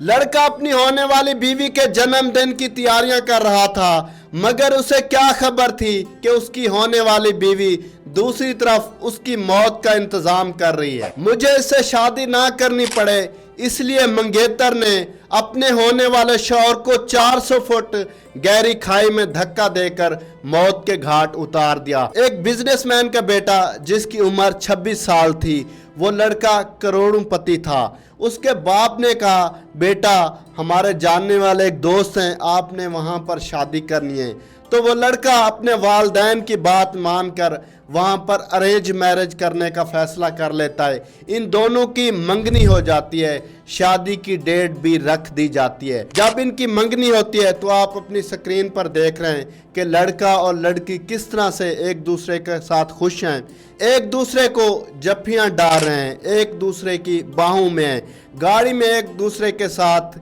लड़का अपनी होने वाली बीवी के जन्मदिन की तैयारियां कर रहा था, मगर उसे क्या खबर थी कि उसकी होने वाली बीवी दूसरी तरफ उसकी मौत का इंतजाम कर रही है। मुझे इससे शादी ना करनी पड़े, इसलिए मंगेतर ने अपने होने वाले शौहर को 400 फुट गहरी खाई में धक्का देकर मौत के घाट उतार दिया। एक बिजनेसमैन का बेटा जिसकी उम्र 26 साल थी, वो लड़का करोड़पति था। उसके बाप ने कहा, बेटा हमारे जानने वाले एक दोस्त हैं, आपने वहाँ पर शादी करनी है। तो वो लड़का अपने वालिदैन की बात मानकर वहाँ पर अरेंज मैरिज करने का फैसला कर लेता है। इन दोनों की मंगनी हो जाती है, शादी की डेट भी रख दी जाती है। जब इनकी मंगनी होती है तो आप अपनी स्क्रीन पर देख रहे हैं कि लड़का और लड़की किस तरह से एक दूसरे के साथ खुश हैं, एक दूसरे को जफ्फियाँ डाल रहे हैं, एक दूसरे की बाहों में हैं, गाड़ी में एक दूसरे के साथ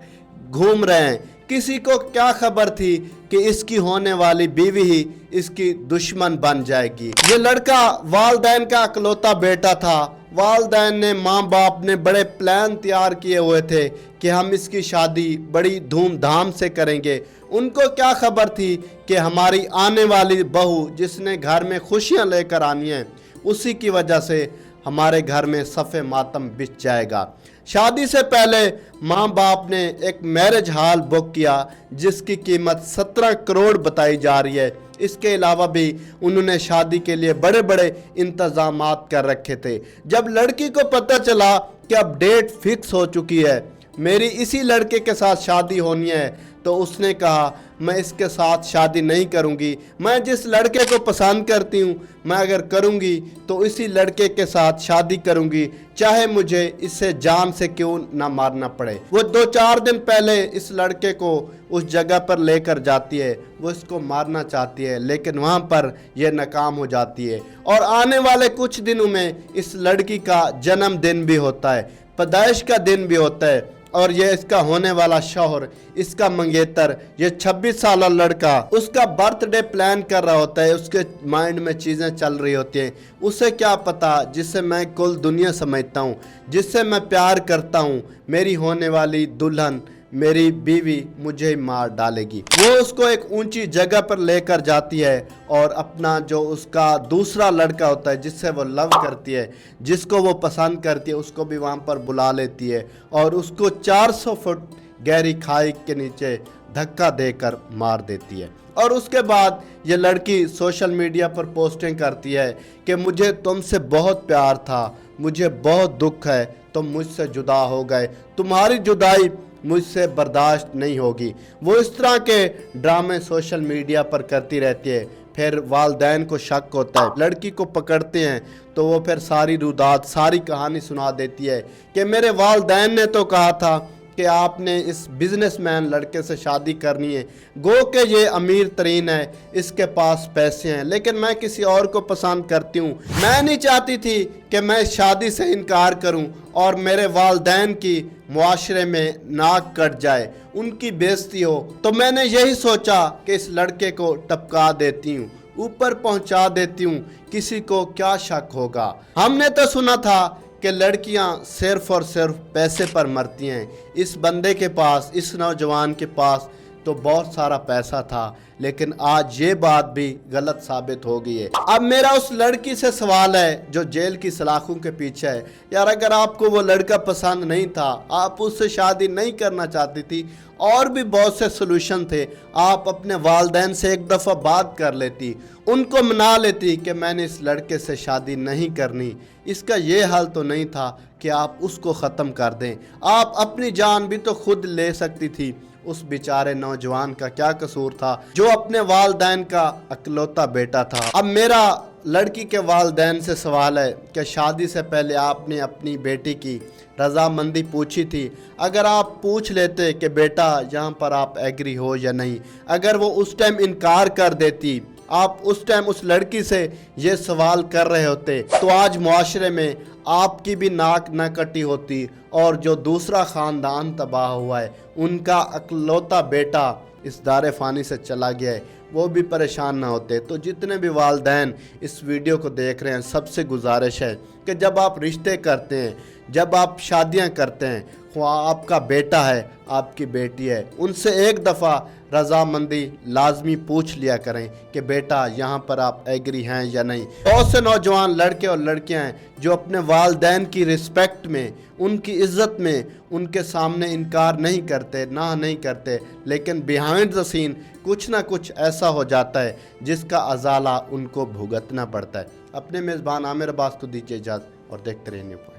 घूम रहे हैं। किसी को क्या खबर थी कि इसकी होने वाली बीवी ही इसकी दुश्मन बन जाएगी। ये लड़का वालिदैन का इकलौता बेटा था। वालिदैन ने, माँ बाप ने बड़े प्लान तैयार किए हुए थे कि हम इसकी शादी बड़ी धूमधाम से करेंगे। उनको क्या खबर थी कि हमारी आने वाली बहू जिसने घर में खुशियाँ लेकर आनी है, उसी की वजह से हमारे घर में सफ़े मातम बिछ जाएगा। शादी से पहले माँ बाप ने एक मैरिज हॉल बुक किया जिसकी कीमत 17 करोड़ बताई जा रही है। इसके अलावा भी उन्होंने शादी के लिए बड़े बड़े इंतजामात कर रखे थे। जब लड़की को पता चला कि अब डेट फिक्स हो चुकी है, मेरी इसी लड़के के साथ शादी होनी है, तो उसने कहा, मैं इसके साथ शादी नहीं करूंगी। मैं जिस लड़के को पसंद करती हूं, मैं अगर करूंगी तो इसी लड़के के साथ शादी करूंगी, चाहे मुझे इससे जान से क्यों ना मारना पड़े। वो 2-4 दिन पहले इस लड़के को उस जगह पर लेकर जाती है। वो इसको मारना चाहती है, लेकिन वहाँ पर यह नाकाम हो जाती है। और आने वाले कुछ दिनों में इस लड़की का जन्मदिन भी होता है, पैदाइश का दिन भी होता है। और ये इसका होने वाला शौहर, इसका मंगेतर, ये 26 साल लड़का उसका बर्थडे प्लान कर रहा होता है। उसके माइंड में चीज़ें चल रही होती हैं। उसे क्या पता, जिससे मैं कुल दुनिया समझता हूँ, जिससे मैं प्यार करता हूँ, मेरी होने वाली दुल्हन, मेरी बीवी मुझे मार डालेगी। वो उसको एक ऊंची जगह पर लेकर जाती है और अपना जो उसका दूसरा लड़का होता है, जिससे वो लव करती है, जिसको वो पसंद करती है, उसको भी वहाँ पर बुला लेती है और उसको 400 फुट गहरी खाई के नीचे धक्का देकर मार देती है। और उसके बाद ये लड़की सोशल मीडिया पर पोस्टिंग करती है कि मुझे तुमसे बहुत प्यार था, मुझे बहुत दुख है, तुम मुझसे जुदा हो गए, तुम्हारी जुदाई मुझसे बर्दाश्त नहीं होगी। वो इस तरह के ड्रामे सोशल मीडिया पर करती रहती है। फिर वालिदैन को शक होता है, लड़की को पकड़ते हैं तो वो फिर सारी रुदात, सारी कहानी सुना देती है कि मेरे वालिदैन ने तो कहा था कि आपने इस बिजनेसमैन लड़के से शादी करनी है, गो के ये अमीर तरीन है, इसके पास पैसे हैं, लेकिन मैं किसी और को पसंद करती हूँ। मैं नहीं चाहती थी कि मैं शादी से इनकार करूँ और मेरे वालिदैन की मुआशरे में नाक कट जाए, उनकी बेइज्जती हो। तो मैंने यही सोचा कि इस लड़के को टपका देती हूँ, ऊपर पहुँचा देती हूँ, किसी को क्या शक होगा। हमने तो सुना था कि लड़कियां सिर्फ और सिर्फ पैसे पर मरती हैं। इस बंदे के पास, इस नौजवान के पास तो बहुत सारा पैसा था, लेकिन आज ये बात भी गलत साबित हो गई है। अब मेरा उस लड़की से सवाल है जो जेल की सलाखों के पीछे है, यार अगर आपको वो लड़का पसंद नहीं था, आप उससे शादी नहीं करना चाहती थी, और भी बहुत से सलूशन थे, आप अपने वालिदैन से एक दफ़ा बात कर लेती, उनको मना लेती कि मैंने इस लड़के से शादी नहीं करनी। इसका ये हाल तो नहीं था कि आप उसको ख़त्म कर दें। आप अपनी जान भी तो खुद ले सकती थी। उस बेचारे नौजवान का क्या कसूर था जो अपने वालिदैन का इकलौता बेटा था। अब मेरा लड़की के वालिदैन से सवाल है कि शादी से पहले आपने अपनी बेटी की रजामंदी पूछी थी? अगर आप पूछ लेते कि बेटा यहाँ पर आप एग्री हो या नहीं, अगर वो उस टाइम इनकार कर देती, आप उस टाइम उस लड़की से ये सवाल कर रहे होते, तो आज मुआशरे में आपकी भी नाक न कटी होती और जो दूसरा ख़ानदान तबाह हुआ है, उनका इकलौता बेटा इस दारे फ़ानी से चला गया है, वो भी परेशान ना होते। तो जितने भी वालिदैन इस वीडियो को देख रहे हैं, सबसे गुजारिश है कि जब आप रिश्ते करते हैं, जब आप शादियां करते हैं, ख्वाह आपका बेटा है, आपकी बेटी है, उनसे एक दफ़ा रजामंदी लाजमी पूछ लिया करें कि बेटा यहाँ पर आप एग्री हैं या नहीं। बहुत से नौजवान लड़के और लड़कियाँ हैं जो अपने वालदैन की रिस्पेक्ट में, उनकी इज़्ज़त में, उनके सामने इनकार नहीं करते, ना नहीं करते, लेकिन बिहाइंड द सीन कुछ ना कुछ ऐसा हो जाता है जिसका अजाला उनको भुगतना पड़ता है। अपने मेज़बान आमिर अब्बास को दीजिए इजाज़त और देखते रहिए न्यू पॉइंट।